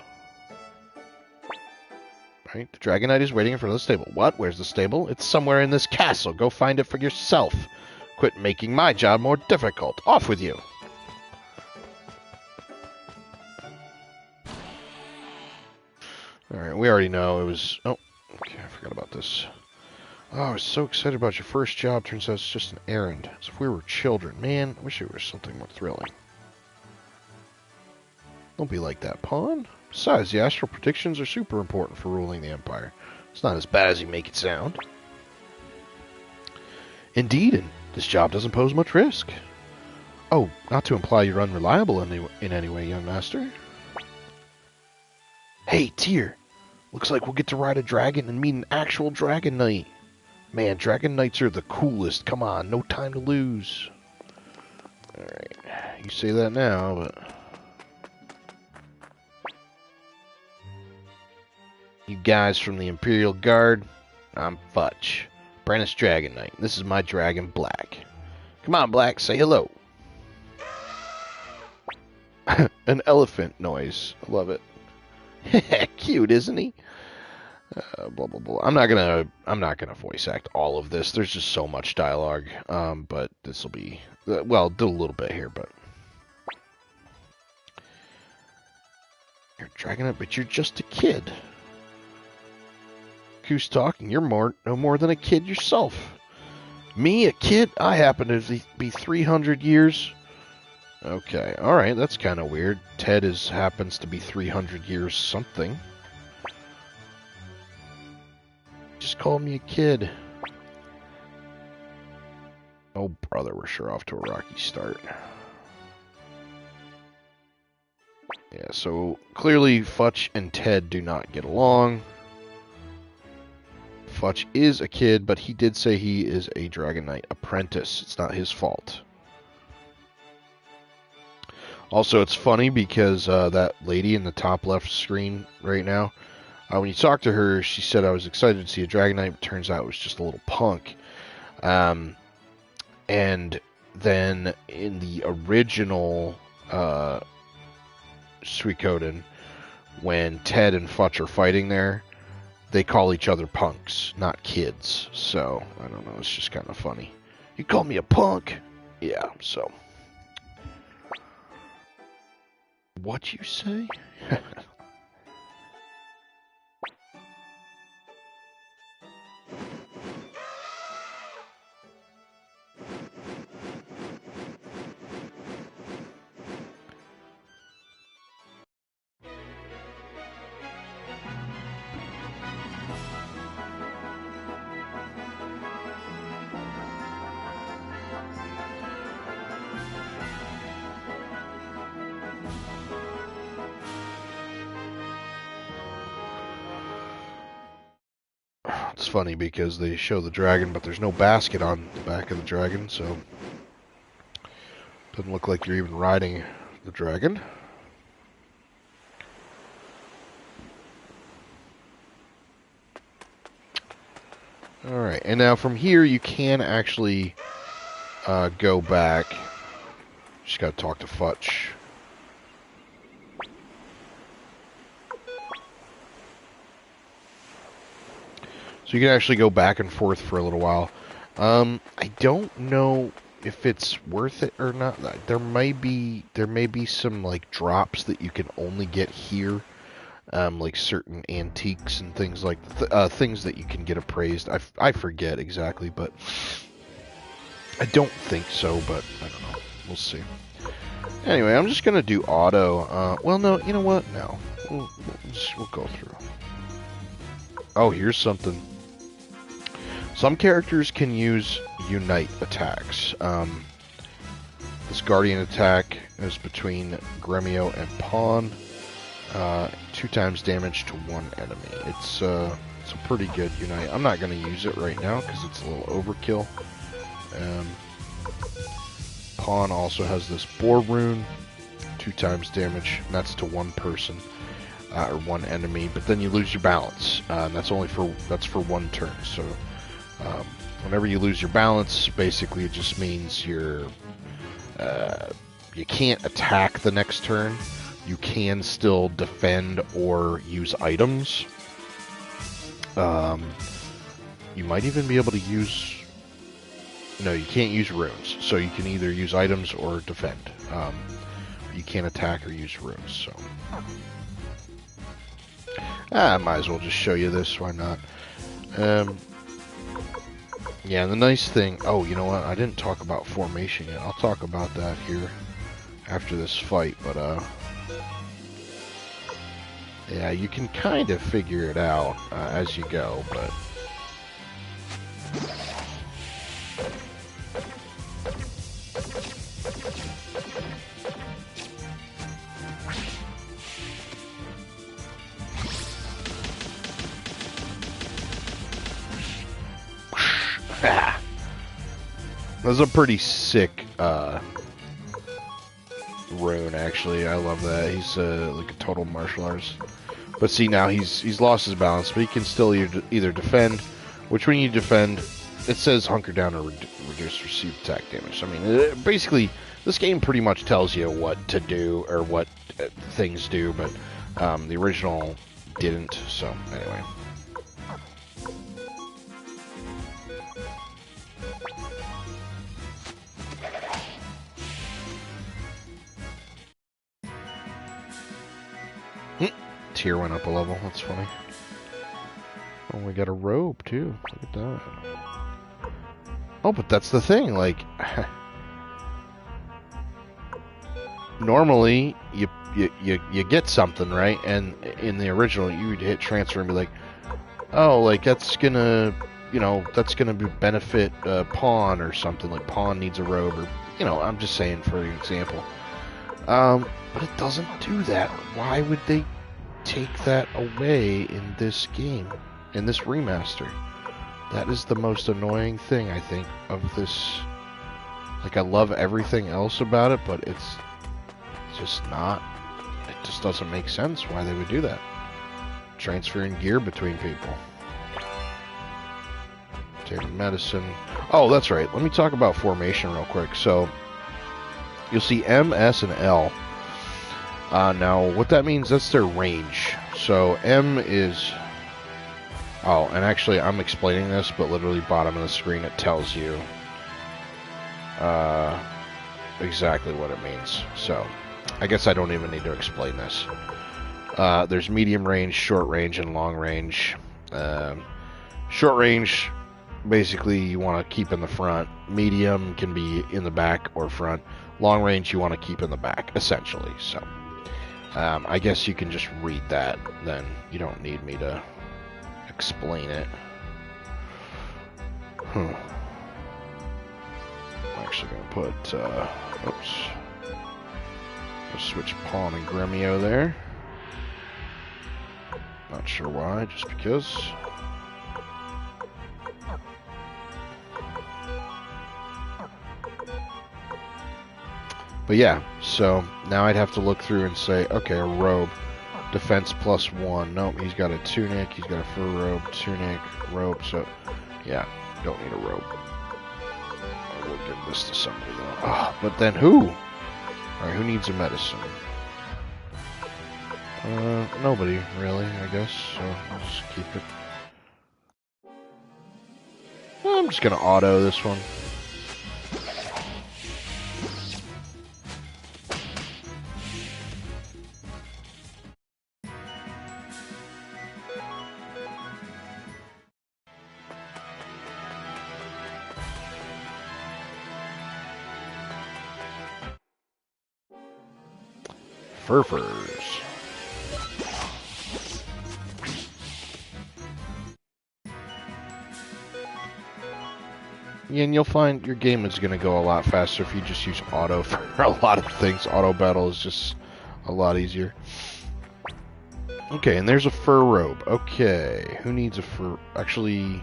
Right, the Dragon Knight is waiting in front of the stable. What? Where's the stable? It's somewhere in this castle. Go find it for yourself. Quit making my job more difficult. Off with you. Alright, we already know it was... Oh, okay, I forgot about this. Oh, I was so excited about your first job. Turns out it's just an errand. As if we were children. Man, I wish it was something more thrilling. Don't be like that, Pawn. Besides, the astral predictions are super important for ruling the Empire. It's not as bad as you make it sound. Indeed, and this job doesn't pose much risk. Oh, not to imply you're unreliable in any way, young master. Hey, Tyr. Looks like we'll get to ride a dragon and meet an actual Dragon Knight. Man, Dragon Knights are the coolest. Come on, no time to lose. Alright, you say that now, but... You guys from the Imperial Guard, I'm Futch, apprentice Dragon Knight. This is my dragon, Black. Come on, Black, say hello. An elephant noise. I love it. Cute, isn't he? Blah blah blah. I'm not gonna voice act all of this. There's just so much dialogue. But this will be well, do a little bit here, but you're dragging it, but you're just a kid. Who's talking? You're no more than a kid yourself. Me, a kid? I happen to be 300 years. Okay, all right, that's kind of weird. Ted happens to be 300 years something. Just call me a kid. Oh, brother, we're sure off to a rocky start. Yeah, so clearly Futch and Ted do not get along. Futch is a kid, but he did say he is a Dragon Knight apprentice. It's not his fault. Also, it's funny because that lady in the top left screen right now, when you talk to her, she said, I was excited to see a Dragon Knight, but turns out it was just a little punk. And then in the original Suikoden, when Ted and Futch are fighting there, they call each other punks, not kids. So, I don't know, it's just kind of funny. You call me a punk? Yeah, so... What you say? It's funny because they show the dragon, but there's no basket on the back of the dragon, so doesn't look like you're even riding the dragon. Alright, and now from here you can actually go back. Just gotta talk to Futch. So you can actually go back and forth for a little while. I don't know if it's worth it or not. There may be some like drops that you can only get here, like certain antiques and things like things that you can get appraised. I forget exactly, but I don't think so. But I don't know. We'll see. Anyway, I'm just gonna do auto. Well, no, you know what? No, we'll go through. Oh, here's something. Some characters can use unite attacks. This guardian attack is between Gremio and Pawn. 2 times damage to 1 enemy. It's a pretty good unite. I'm not going to use it right now because it's a little overkill. Pawn also has this Boar Rune, 2 times damage, and that's to 1 person or 1 enemy. But then you lose your balance, and that's for 1 turn. So whenever you lose your balance, basically it just means you can't attack the next turn. You can still defend or use items. You might even be able to use... No, you can't use runes. So you can either use items or defend. You can't attack or use runes. So I might as well just show you this. Why not? Yeah, the nice thing... Oh, you know what? I didn't talk about formation yet. I'll talk about that here after this fight, but yeah, you can kind of figure it out as you go, but... That's a pretty sick Rune, actually. I love that. He's like a total martial artist. But see, now he's lost his balance, but he can still either defend, which when you defend, it says hunker down or reduce received attack damage. I mean, basically, this game pretty much tells you what to do or what things do, but the original didn't. So anyway. Tier went up a level. That's funny. Oh, we got a robe too. Look at that. Oh, but that's the thing. Like, normally you get something, right? And in the original, you would hit transfer and be like, oh, like that's gonna, that's gonna benefit Pawn or something. Like Pawn needs a robe, or I'm just saying for an example. But it doesn't do that. Why would they take that away in this game, in this remaster? That is the most annoying thing, I think, of this. Like, I love everything else about it, but it's just not, it just doesn't make sense why they would do that. Transferring gear between people. Take medicine. Oh, that's right. Let me talk about formation real quick. So, you'll see M, S, and L. Now, what that means, that's their range. So, M is... Oh, and actually, I'm explaining this, but literally bottom of the screen, it tells you exactly what it means. So, I guess I don't even need to explain this. There's medium range, short range, and long range. Short range, basically, you want to keep in the front. Medium can be in the back or front. Long range, you want to keep in the back, essentially. So... I guess you can just read that, then you don't need me to explain it. I'm actually going to put, oops. I'll switch Pawn and Gremio there. Not sure why, just because. But yeah, so now I'd have to look through and say, okay, a robe, defense +1. Nope, he's got a tunic, he's got a fur robe, tunic, robe, so yeah, don't need a robe. I will give this to somebody though. Oh, but then who? Alright, who needs a medicine? Nobody, really, I guess, so I'll just keep it. I'm just gonna auto this one. Furfurs. Yeah, and you'll find your game is going to go a lot faster if you just use auto for a lot of things. Auto battle is just a lot easier. Okay, and there's a fur robe. Okay, who needs a fur? Actually,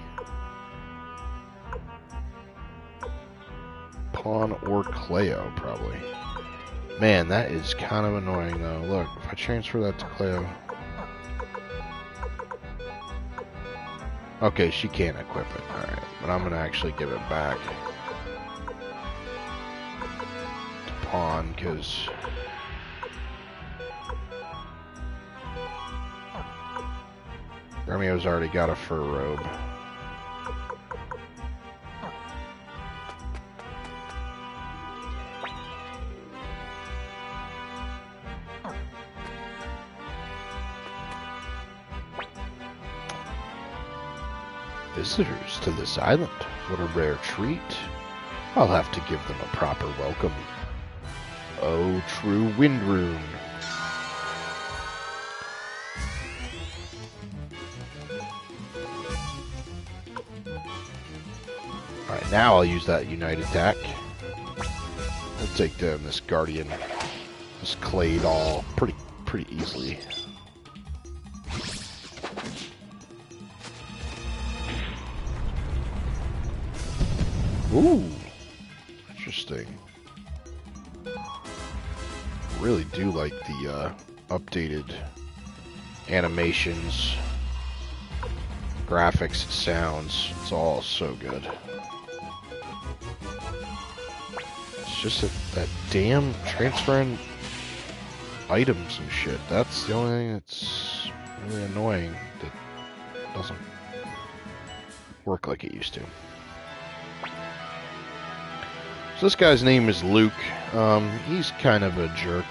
Pawn or Cleo, probably. Man, that is kind of annoying, though. Look, if I transfer that to Cleo... Okay, she can't equip it. Alright, but I'm going to actually give it back to Pawn, because... Romeo's already got a fur robe. Visitors to this island. What a rare treat. I'll have to give them a proper welcome. Oh, true wind rune. Alright, now I'll use that Unite attack. I'll take down this Guardian, this Clay doll, pretty easily. Ooh, interesting. Really do like the updated animations, graphics, sounds. It's all so good. It's just that damn transferring items and shit. That's the only thing that's really annoying that doesn't work like it used to. So this guy's name is Luke. He's kind of a jerk.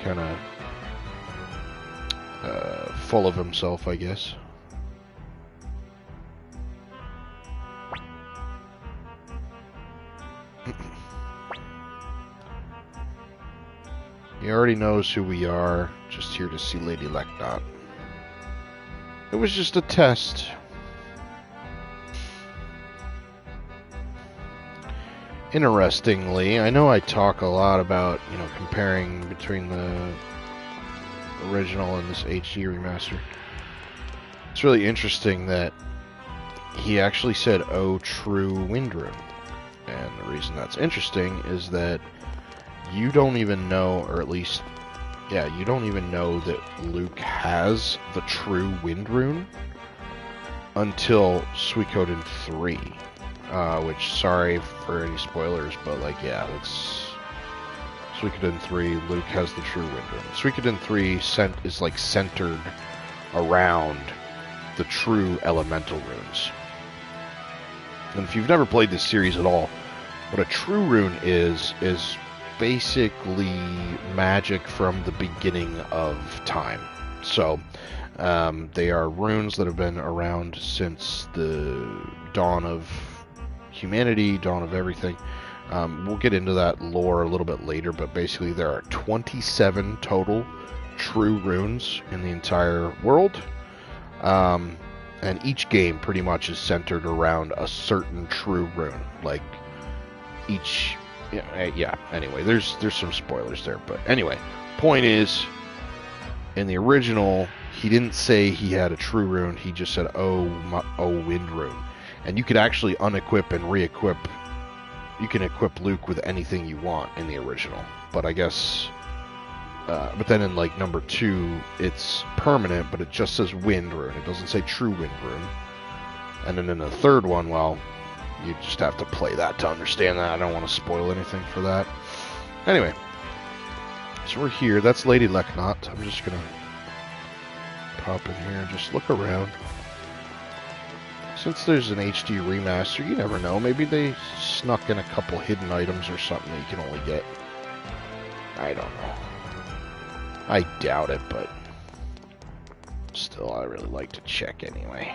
Kind of full of himself, I guess. He already knows who we are. Just here to see Lady Leknot. It was just a test. Interestingly, I know I talk a lot about, you know, comparing between the original and this HD remaster. It's really interesting that he actually said, "Oh, true wind rune." And the reason that's interesting is that you don't even know, or at least, yeah, you don't even know that Luke has the true wind rune until Suikoden 3. Which, sorry for any spoilers, but, like, yeah, it's Suikoden 3, Luke has the true wind rune. Suikoden 3 is, like, centered around the true elemental runes. And if you've never played this series at all, what a true rune is basically magic from the beginning of time. So, they are runes that have been around since the dawn of humanity, dawn of everything. We'll get into that lore a little bit later, but basically there are 27 total true runes in the entire world. And each game pretty much is centered around a certain true rune. Like, each... Yeah, anyway, there's some spoilers there, but anyway, point is, in the original, he didn't say he had a true rune, he just said, oh, wind rune. And you could actually unequip and re-equip you can equip Luke with anything you want in the original. But I guess, but then in like number 2, it's permanent, but it just says Wind Rune. It doesn't say True Wind Rune. And then in the third one, well, you just have to play that to understand that. I don't want to spoil anything for that. Anyway, so we're here. That's Lady Leknot. I'm just gonna pop in here and just look around. Since there's an HD remaster, you never know. Maybe they snuck in a couple hidden items or something that you can only get. I don't know. I doubt it, but still, I really like to check anyway.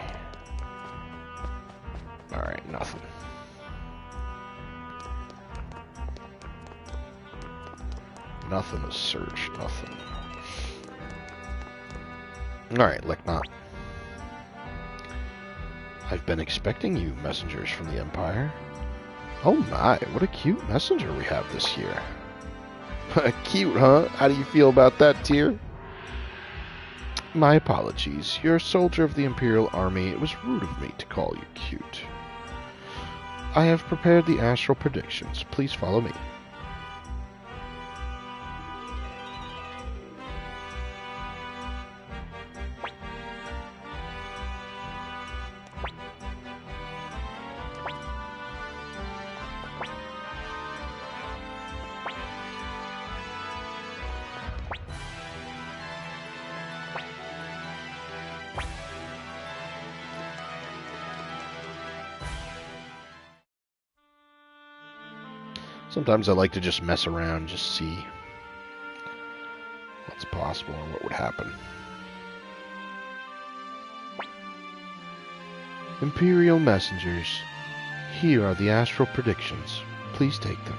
Alright, nothing. Nothing to search, nothing. Alright, Leknot. I've been expecting you, messengers from the Empire. Oh my, what a cute messenger we have this year. Cute, huh? How do you feel about that, Tyr? My apologies. You're a soldier of the Imperial Army. It was rude of me to call you cute. I have prepared the astral predictions. Please follow me. Sometimes I like to just mess around, just see what's possible or what would happen. Imperial messengers, here are the astral predictions. Please take them.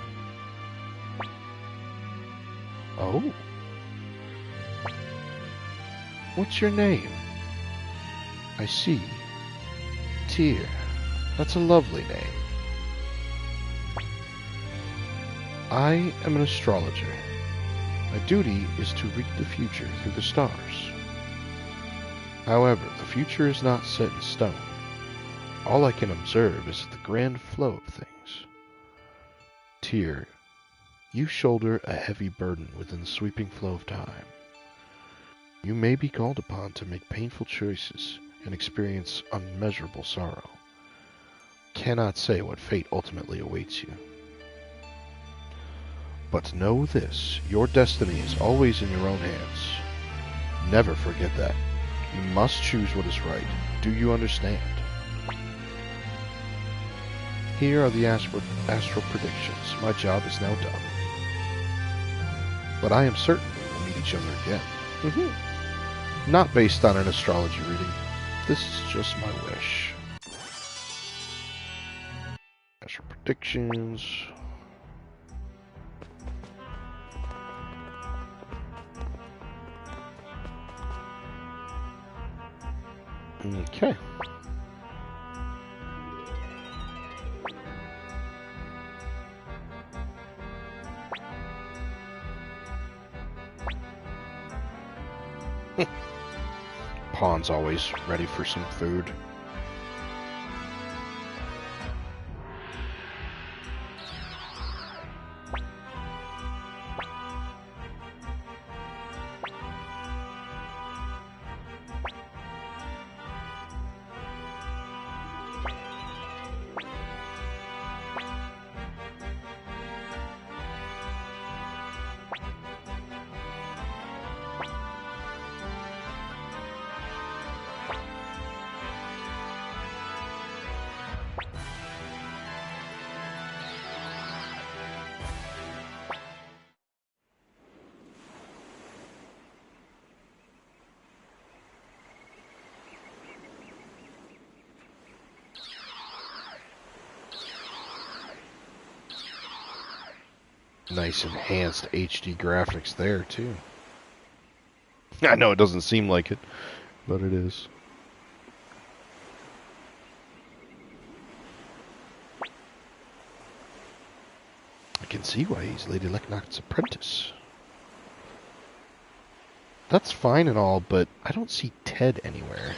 Oh? What's your name? I see. Tyr. That's a lovely name. I am an astrologer. My duty is to read the future through the stars. However, the future is not set in stone. All I can observe is the grand flow of things. Tyr, you shoulder a heavy burden within the sweeping flow of time. You may be called upon to make painful choices and experience unmeasurable sorrow. Cannot say what fate ultimately awaits you. But know this, your destiny is always in your own hands. Never forget that. You must choose what is right. Do you understand? Here are the astral predictions. My job is now done. But I am certain we will meet each other again. Not based on an astrology reading. This is just my wish. Astral predictions. Okay. Pawn's always ready for some food. Nice enhanced HD graphics there, too. I know it doesn't seem like it, but it is. I can see why he's Lady Leknot's apprentice. That's fine and all, but I don't see Ted anywhere.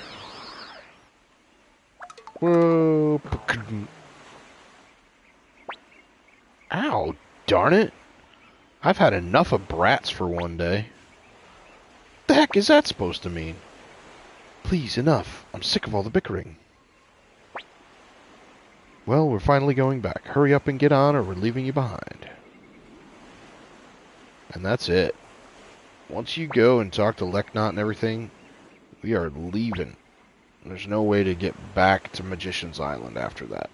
Whoa. Ow, darn it. I've had enough of brats for one day. The heck is that supposed to mean? Please, enough. I'm sick of all the bickering. Well, we're finally going back. Hurry up and get on, or we're leaving you behind. And that's it. Once you go and talk to Leknot and everything, we are leaving. There's no way to get back to Magician's Island after that.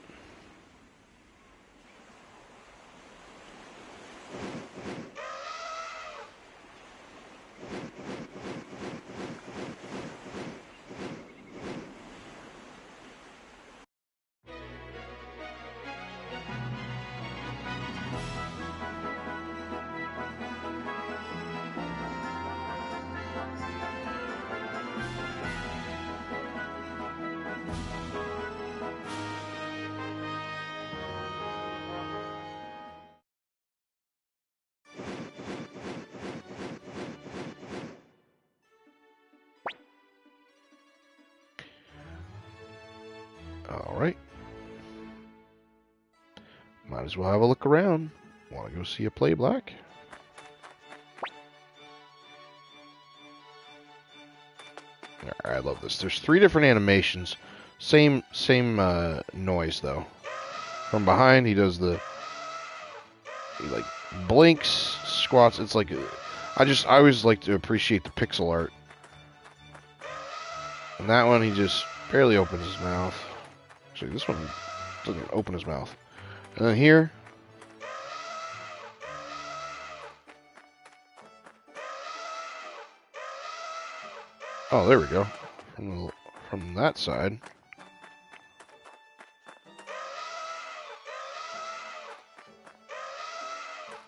Alright. Might as well have a look around. Want to go see a play black? Alright, I love this. There's 3 different animations. Same noise, though. From behind, he does the... He, like, blinks, squats. It's like... I always like to appreciate the pixel art. And that one, he just barely opens his mouth. Actually, this one doesn't even open his mouth. And then here... Oh, there we go. From that side.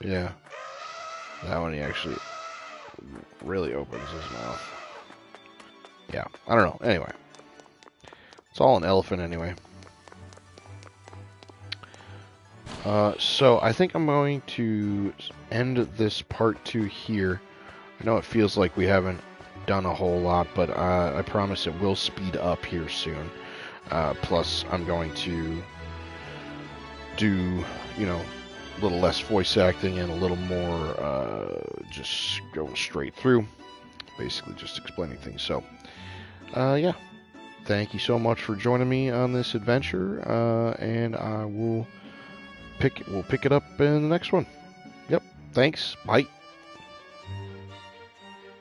Yeah. That one he actually really opens his mouth. Yeah, I don't know. Anyway. It's all an elephant anyway. So I think I'm going to end this part 2 here. I know it feels like we haven't done a whole lot, but I promise it will speed up here soon. Plus, I'm going to do, you know, a little less voice acting and a little more just going straight through. Basically just explaining things. So, yeah. Thank you so much for joining me on this adventure, and we'll pick it up in the next one. Yep. Thanks. Bye.